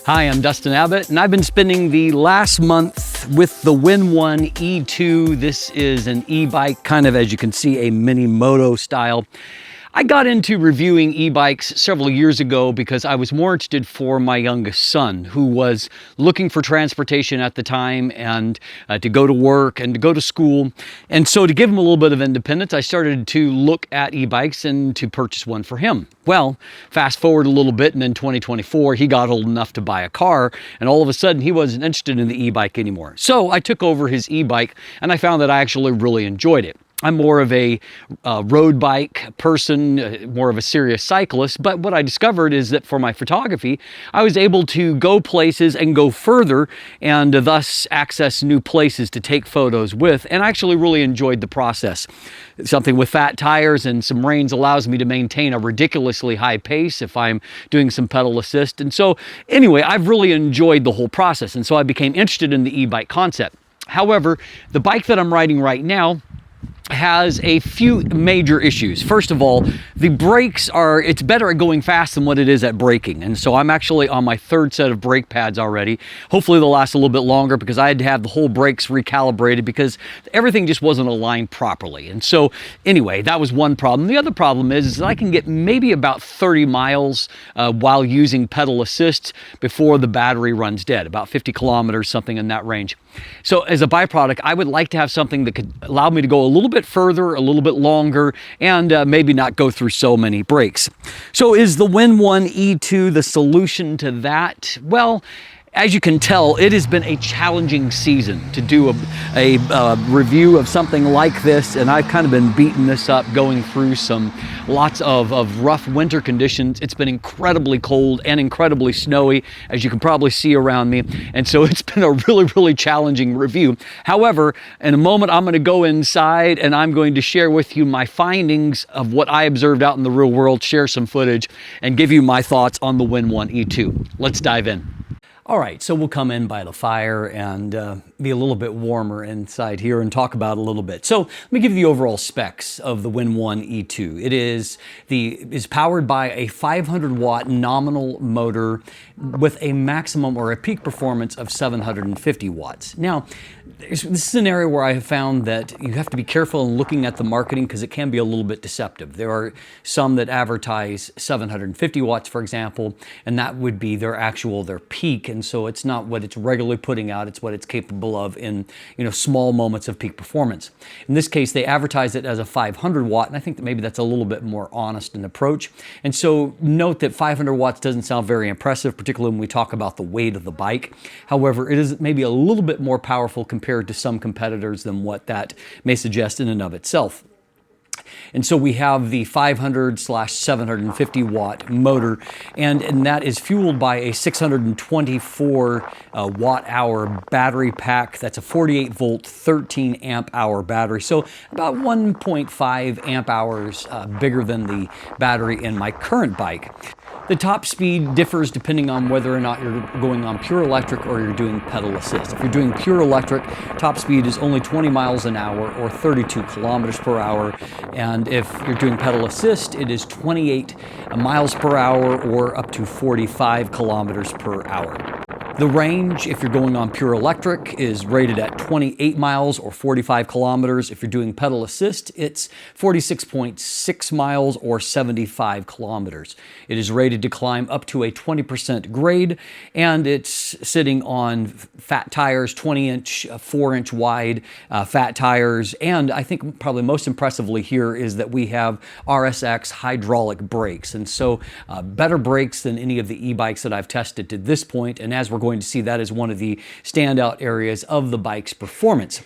Hi, I'm Dustin Abbott, and I've been spending the last month with the WindOne E2. This is an e-bike, kind of, as you can see, a mini moto style. I got into reviewing e-bikes several years ago because I was more interested for my youngest son, who was looking for transportation at the time and to go to work and to go to school. And so to give him a little bit of independence, I started to look at e-bikes and to purchase one for him. Well, fast forward a little bit, and in 2024, he got old enough to buy a car, and all of a sudden he wasn't interested in the e-bike anymore. So I took over his e-bike, and I found that I actually really enjoyed it. I'm more of a road bike person, more of a serious cyclist, but what I discovered is that for my photography, I was able to go places and go further and thus access new places to take photos with, and I actually really enjoyed the process. Something with fat tires and some reins allows me to maintain a ridiculously high pace if I'm doing some pedal assist. And so anyway, I've really enjoyed the whole process, and so I became interested in the e-bike concept. However, the bike that I'm riding right now has a few major issues. First of all, the brakes it's better at going fast than what it is at braking. And so I'm actually on my third set of brake pads already. Hopefully they'll last a little bit longer because I had to have the whole brakes recalibrated because everything just wasn't aligned properly. And so anyway, that was one problem. The other problem is that I can get maybe about 30 miles while using pedal assist before the battery runs dead, about 50 kilometers, something in that range. So as a byproduct, I would like to have something that could allow me to go a little bit further, a little bit longer, and maybe not go through so many breaks. So is the WindOne E2 the solution to that? Well, as you can tell, it has been a challenging season to do a review of something like this, and I've kind of been beating this up, going through lots of rough winter conditions. It's been incredibly cold and incredibly snowy, as you can probably see around me, and so it's been a really challenging review. However, in a moment, I'm going to go inside and I'm going to share with you my findings of what I observed out in the real world, share some footage, and give you my thoughts on the WindOne E2. Let's dive in. All right, so we'll come in by the fire and be a little bit warmer inside here and talk about it a little bit. So let me give you the overall specs of the WindOne E2. It is powered by a 500 watt nominal motor with a maximum or a peak performance of 750 watts. Now, this is an area where I have found that you have to be careful in looking at the marketing because it can be a little bit deceptive. There are some that advertise 750 watts, for example, and that would be their peak. And so it's not what it's regularly putting out, it's what it's capable of in small moments of peak performance. In this case, they advertise it as a 500 watt, and I think that maybe that's a little bit more honest in approach. And so note that 500 watts doesn't sound very impressive, particularly when we talk about the weight of the bike. However, it is maybe a little bit more powerful compared to some competitors than what that may suggest in and of itself. And so we have the 500/750 watt motor, and that is fueled by a 624 watt hour battery pack. That's a 48 volt, 13 amp hour battery. So about 1.5 amp hours bigger than the battery in my current bike. The top speed differs depending on whether or not you're going on pure electric or you're doing pedal assist. If you're doing pure electric, top speed is only 20 miles an hour or 32 kilometers per hour. And if you're doing pedal assist, it is 28 miles per hour or up to 45 kilometers per hour. The range, if you're going on pure electric, is rated at 28 miles or 45 kilometers. If you're doing pedal assist, it's 46.6 miles or 75 kilometers. It is rated to climb up to a 20% grade, and it's sitting on fat tires, 20-inch, 4-inch wide fat tires. And I think probably most impressively here is that we have RSX hydraulic brakes. And so better brakes than any of the e-bikes that I've tested to this point. And as we're going to see, that is one of the standout areas of the bike's performance.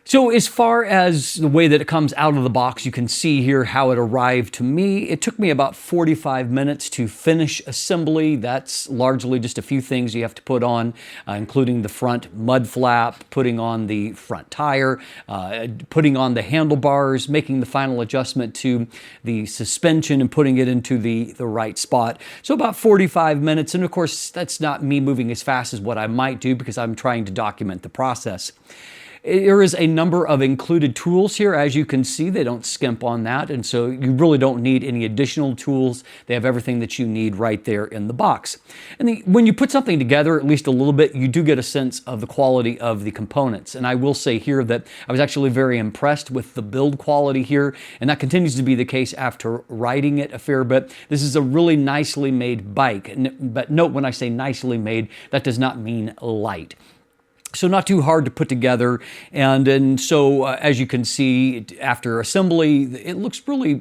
So as far as the way that it comes out of the box, you can see here how it arrived to me. It took me about 45 minutes to finish assembly. That's largely just a few things you have to put on, including the front mud flap, putting on the front tire, putting on the handlebars, making the final adjustment to the suspension and putting it into the right spot. So about 45 minutes. And of course, that's not me moving as fast as what I might do because I'm trying to document the process. There is a number of included tools here. As you can see, they don't skimp on that, and so you really don't need any additional tools. They have everything that you need right there in the box. And when you put something together, at least a little bit, you do get a sense of the quality of the components. And I will say here that I was actually very impressed with the build quality here, and that continues to be the case after riding it a fair bit. This is a really nicely made bike, but note when I say nicely made, that does not mean light. So not too hard to put together, and so as you can see after assembly, it looks really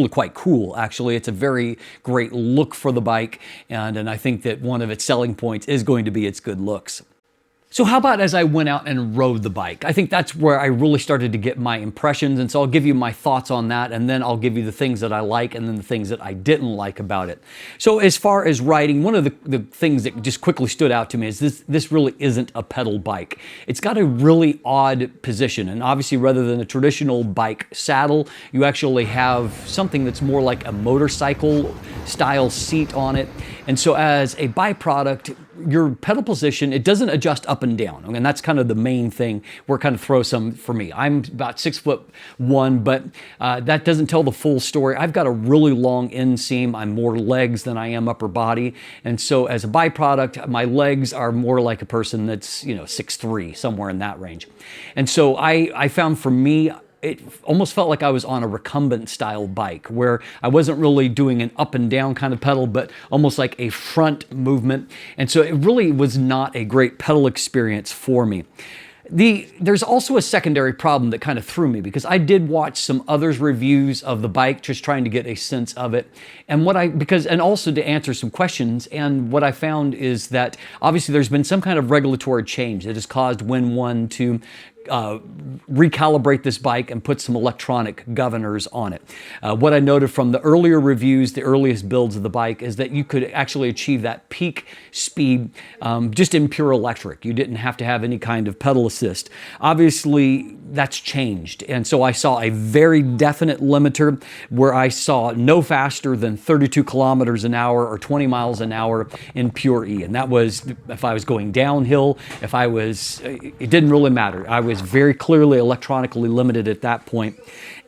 quite cool. Actually, it's a very great look for the bike, and I think that one of its selling points is going to be its good looks. So how about as I went out and rode the bike? I think that's where I really started to get my impressions, and so I'll give you my thoughts on that, and then I'll give you the things that I like and then the things that I didn't like about it. So as far as riding, one of the things that just quickly stood out to me is this really isn't a pedal bike. It's got a really odd position, and obviously rather than a traditional bike saddle, you actually have something that's more like a motorcycle style seat on it. And so as a byproduct, your pedal position, it doesn't adjust up and down. And that's kind of the main thing where it kind of throws some for me. I'm about 6'1", but that doesn't tell the full story. I've got a really long inseam. I'm more legs than I am upper body. And so as a byproduct, my legs are more like a person that's, 6'3", somewhere in that range. And so I found for me, it almost felt like I was on a recumbent style bike where I wasn't really doing an up and down kind of pedal, but almost like a front movement. And so it really was not a great pedal experience for me. There's also a secondary problem that kind of threw me because I did watch some others' reviews of the bike, just trying to get a sense of it. And and also to answer some questions. And what I found is that obviously there's been some kind of regulatory change that has caused WindOne to recalibrate this bike and put some electronic governors on it. What I noted from the earlier reviews, the earliest builds of the bike, is that you could actually achieve that peak speed just in pure electric. You didn't have to have any kind of pedal assist. Obviously, that's changed. And so I saw a very definite limiter where I saw no faster than 32 kilometers an hour or 20 miles an hour in pure E. And that was if I was going downhill, it didn't really matter. I was very clearly electronically limited at that point.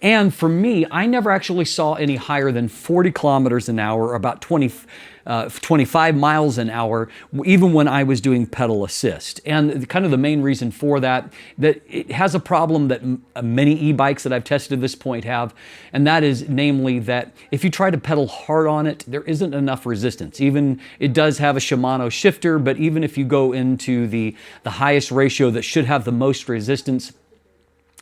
And for me, I never actually saw any higher than 40 kilometers an hour, or about 25 miles an hour, even when I was doing pedal assist. And kind of the main reason for that it has a problem that many e-bikes that I've tested at this point have, and that is namely that if you try to pedal hard on it, there isn't enough resistance. Even it does have a Shimano shifter, but even if you go into the highest ratio that should have the most resistance,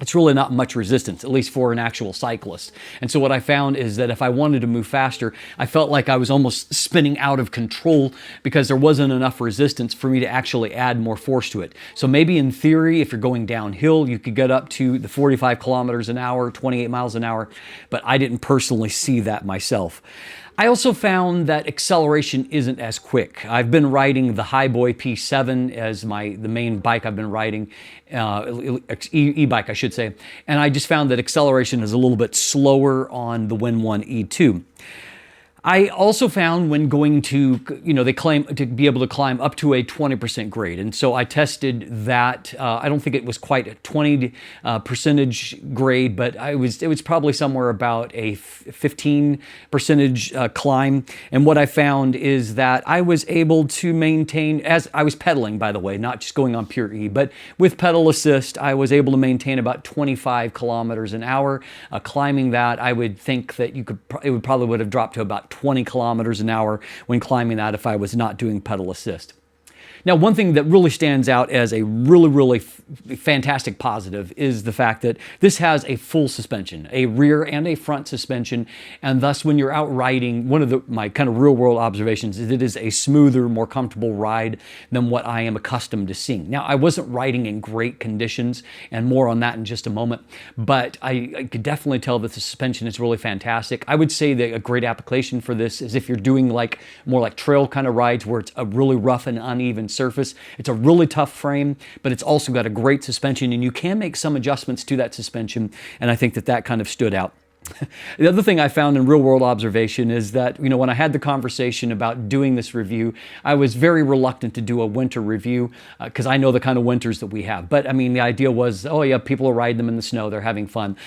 it's really not much resistance, at least for an actual cyclist. And so what I found is that if I wanted to move faster, I felt like I was almost spinning out of control because there wasn't enough resistance for me to actually add more force to it. So maybe in theory, if you're going downhill, you could get up to the 45 kilometers an hour, 28 miles an hour, but I didn't personally see that myself. I also found that acceleration isn't as quick. I've been riding the Highboy P7 as the main bike I've been riding, e-bike I should say, and I just found that acceleration is a little bit slower on the WindOne E2. I also found when going to, they claim to be able to climb up to a 20% grade. And so I tested that. I don't think it was quite a 20% grade, but it was probably somewhere about a 15% climb. And what I found is that I was able to maintain, as I was pedaling, by the way, not just going on pure E, but with pedal assist, I was able to maintain about 25 kilometers an hour. Climbing that, I would think that it probably would have dropped to about 20 kilometers an hour when climbing that if I was not doing pedal assist. Now, one thing that really stands out as a really fantastic positive is the fact that this has a full suspension, a rear and a front suspension, and thus when you're out riding, one of my kind of real world observations is it is a smoother, more comfortable ride than what I am accustomed to seeing. Now, I wasn't riding in great conditions, and more on that in just a moment, but I could definitely tell that the suspension is really fantastic. I would say that a great application for this is if you're doing more like trail kind of rides where it's a really rough and uneven surface. It's a really tough frame, but it's also got a great suspension, and you can make some adjustments to that suspension, and I think that kind of stood out. The other thing I found in real world observation is that, when I had the conversation about doing this review, I was very reluctant to do a winter review because I know the kind of winters that we have. But I mean, the idea was, oh yeah, people are riding them in the snow, they're having fun.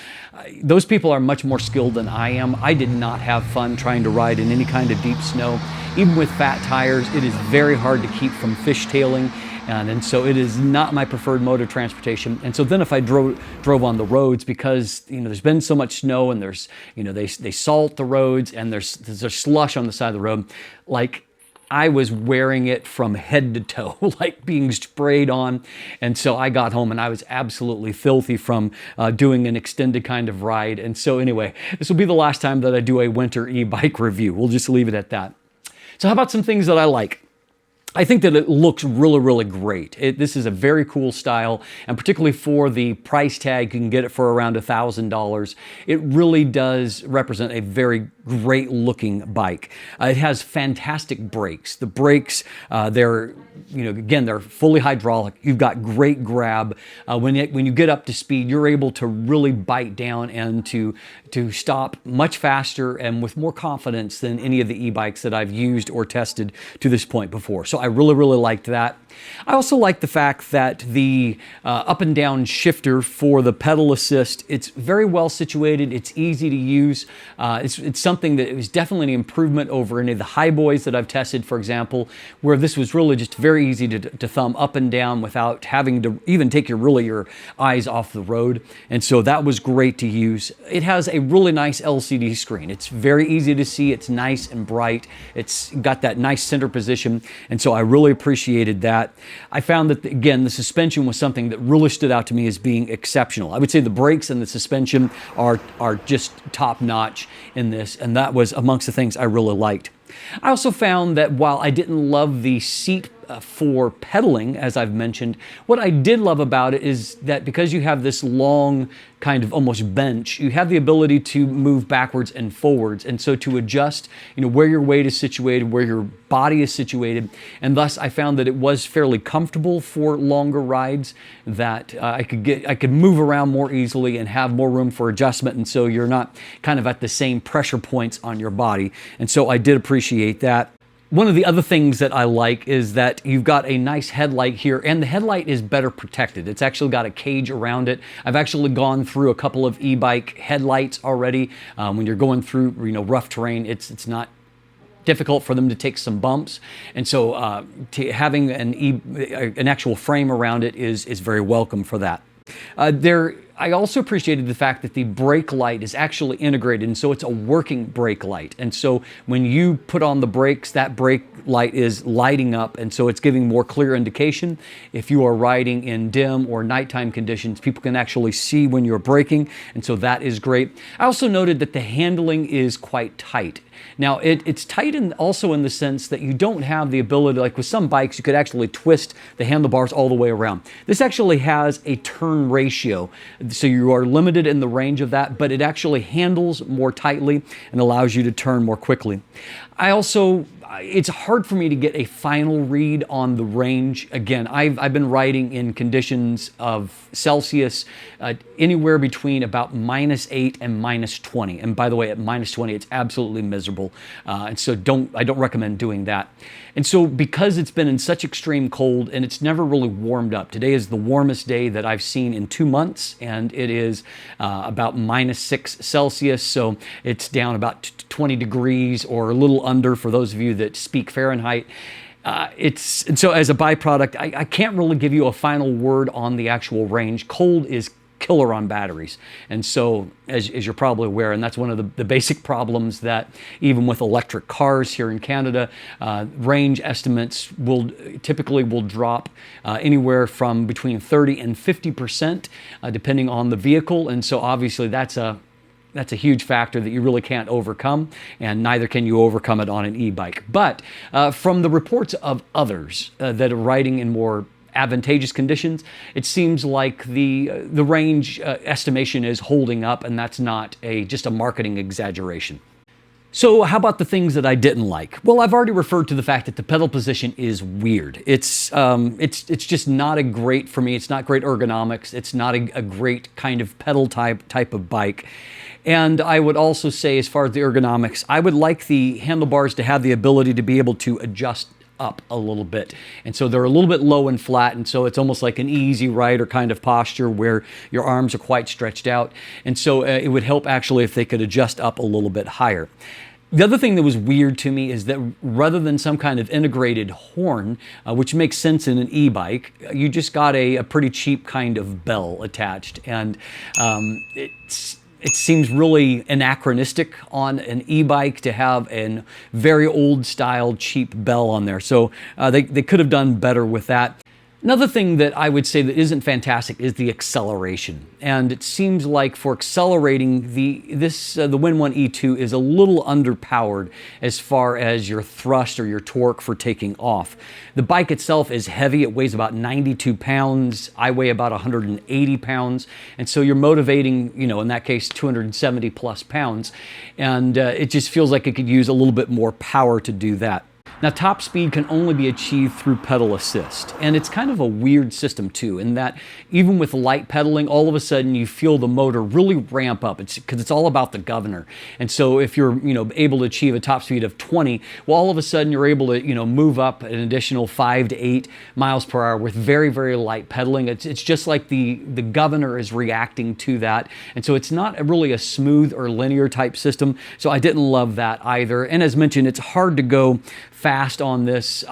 Those people are much more skilled than I am. I did not have fun trying to ride in any kind of deep snow. Even with fat tires, it is very hard to keep from fishtailing. And so it is not my preferred mode of transportation. And so then if I drove on the roads, because there's been so much snow and there's they salt the roads and there's slush on the side of the road, like I was wearing it from head to toe, like being sprayed on. And so I got home and I was absolutely filthy from doing an extended kind of ride. And so anyway, this will be the last time that I do a winter e-bike review. We'll just leave it at that. So how about some things that I like? I think that it looks really, really great. This is a very cool style, and particularly for the price tag, you can get it for around $1,000. It really does represent a very great looking bike. It has fantastic brakes. The brakes, they're fully hydraulic. You've got great grab. When you get up to speed, you're able to really bite down and to stop much faster and with more confidence than any of the e-bikes that I've used or tested to this point before. So I really, really liked that. I also like the fact that the up and down shifter for the pedal assist, it's very well situated. It's easy to use. It's something that was definitely an improvement over any of the high boys that I've tested, for example, where this was really just very easy to thumb up and down without having to even take your eyes off the road. And so that was great to use. It has a really nice LCD screen. It's very easy to see. It's nice and bright. It's got that nice center position. And so I really appreciated that. I found that, again, the suspension was something that really stood out to me as being exceptional. I would say the brakes and the suspension are just top notch in this, and that was amongst the things I really liked. I also found that while I didn't love the seat for pedaling, as I've mentioned, what I did love about it is that because you have this long kind of almost bench, you have the ability to move backwards and forwards, and so to adjust where your weight is situated, where your body is situated, and thus I found that it was fairly comfortable for longer rides, that I could move around more easily and have more room for adjustment, and so you're not kind of at the same pressure points on your body, and so I did appreciate that. One of the other things that I like is that you've got a nice headlight here, and the headlight is better protected. It's actually got a cage around it. I've actually gone through a couple of e-bike headlights already. When you're going through rough terrain, it's not difficult for them to take some bumps, and so having an actual frame around it is very welcome for that. I also appreciated the fact that the brake light is actually integrated, and so it's a working brake light. And so when you put on the brakes, that brake light is lighting up, and so it's giving more clear indication. If you are riding in dim or nighttime conditions, people can actually see when you're braking, and so that is great. I also noted that the handling is quite tight. Now, it's tight also in the sense that you don't have the ability, like with some bikes, you could actually twist the handlebars all the way around. This actually has a turn ratio, so you are limited in the range of that, but it actually handles more tightly and allows you to turn more quickly. It's hard for me to get a final read on the range. Again, I've been riding in conditions of Celsius anywhere between about -8 and -20. And by the way, at -20, it's absolutely miserable. And so I don't recommend doing that. And so because it's been in such extreme cold and it's never really warmed up, today is the warmest day that I've seen in 2 months, and it is about -6 Celsius. So it's down about 20 degrees or a little under for those of you that speak Fahrenheit. And so as a byproduct, I can't really give you a final word on the actual range. Cold is killer on batteries. And so, as you're probably aware, and that's one of the basic problems that even with electric cars here in Canada, range estimates typically will drop anywhere from between 30 and 50%, depending on the vehicle. And so obviously that's a huge factor that you really can't overcome, and neither can you overcome it on an e-bike. But from the reports of others that are riding in more advantageous conditions, it seems like the range estimation is holding up, and that's not just a marketing exaggeration. So how about the things that I didn't like? Well, I've already referred to the fact that the pedal position is weird. It's just not a great, for me, it's not great ergonomics. It's not a great kind of pedal type of bike. And I would also say, as far as the ergonomics, I would like the handlebars to have the ability to be able to adjust up a little bit. And so they're a little bit low and flat, and so it's almost like an easy rider kind of posture where your arms are quite stretched out. And so it would help actually if they could adjust up a little bit higher. The other thing that was weird to me is that rather than some kind of integrated horn, which makes sense in an e-bike, you just got a pretty cheap kind of bell attached. And it seems really anachronistic on an e-bike to have a very old style cheap bell on there. So they could have done better with that. Another thing that I would say that isn't fantastic is the acceleration. And it seems like for accelerating, the WindOne E2 is a little underpowered as far as your thrust or your torque for taking off. The bike itself is heavy. It weighs about 92 pounds. I weigh about 180 pounds. And so you're motivating, in that case, 270 plus pounds. And it just feels like it could use a little bit more power to do that. Now, top speed can only be achieved through pedal assist, and it's kind of a weird system too, in that even with light pedaling, all of a sudden you feel the motor really ramp up. It's because it's all about the governor. And so if you're able to achieve a top speed of 20, well, all of a sudden you're able to move up an additional 5 to 8 miles per hour with very, very light pedaling. It's just like the governor is reacting to that, and so it's not really a smooth or linear type system. So I didn't love that either. And as mentioned, it's hard to go fast on this.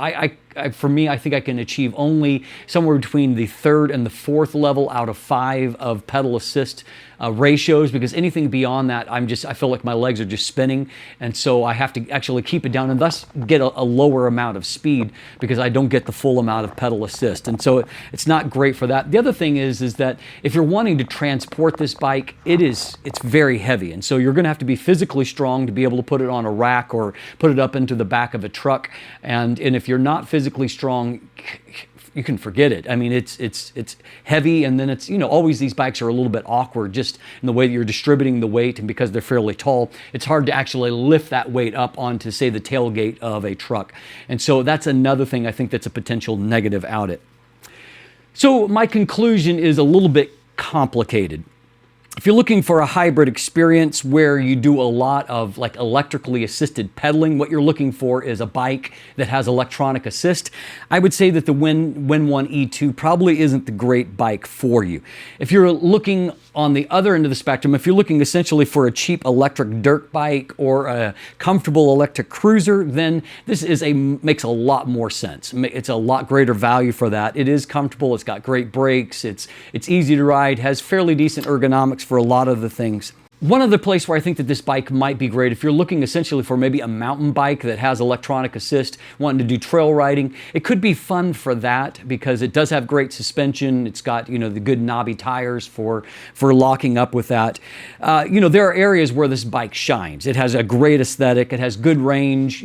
For me, I think I can achieve only somewhere between the 3rd and the 4th level out of 5 of pedal assist ratios, because anything beyond that, I feel like my legs are just spinning, and so I have to actually keep it down and thus get a lower amount of speed because I don't get the full amount of pedal assist, and so it's not great for that. The other thing is that if you're wanting to transport this bike, it's very heavy, and so you're going to have to be physically strong to be able to put it on a rack or put it up into the back of a truck, and if you're not physically strong, you can forget it. I mean, it's heavy, and then it's, always these bikes are a little bit awkward just in the way that you're distributing the weight, and because they're fairly tall, it's hard to actually lift that weight up onto, say, the tailgate of a truck. And so that's another thing I think that's a potential negative out it. So my conclusion is a little bit complicated. If you're looking for a hybrid experience where you do a lot of like electrically assisted pedaling, what you're looking for is a bike that has electronic assist. I would say that the WindOne E2 probably isn't the great bike for you. If you're looking on the other end of the spectrum, if you're looking essentially for a cheap electric dirt bike or a comfortable electric cruiser, then this makes a lot more sense. It's a lot greater value for that. It is comfortable, it's got great brakes, it's easy to ride, has fairly decent ergonomics for a lot of the things. One other place where I think that this bike might be great, if you're looking essentially for maybe a mountain bike that has electronic assist, wanting to do trail riding, it could be fun for that because it does have great suspension. It's got, the good knobby tires for locking up with that. There are areas where this bike shines. It has a great aesthetic. It has good range,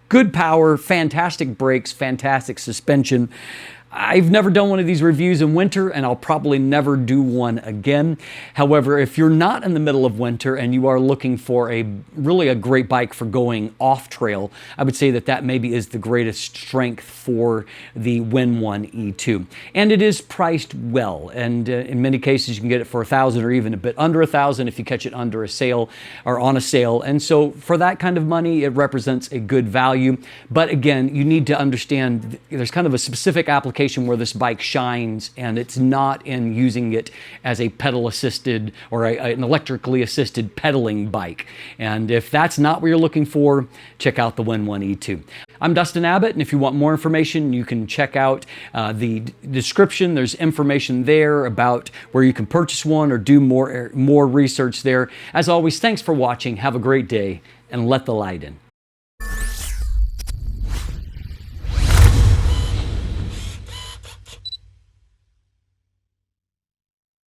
good power, fantastic brakes, fantastic suspension. I've never done one of these reviews in winter, and I'll probably never do one again. However, if you're not in the middle of winter and you are looking for really a great bike for going off trail, I would say that maybe is the greatest strength for the WindOne E2. And it is priced well, and in many cases you can get it for $1,000 or even a bit under $1,000 if you catch it under a sale or on a sale. And so for that kind of money, it represents a good value. But again, you need to understand there's kind of a specific application where this bike shines, and it's not in using it as a pedal assisted or an electrically assisted pedaling bike. And if that's not what you're looking for, check out the WindOne E2. I'm Dustin Abbott, and if you want more information, you can check out the description. There's information there about where you can purchase one or do more research there. As always, thanks for watching. Have a great day, and let the light in.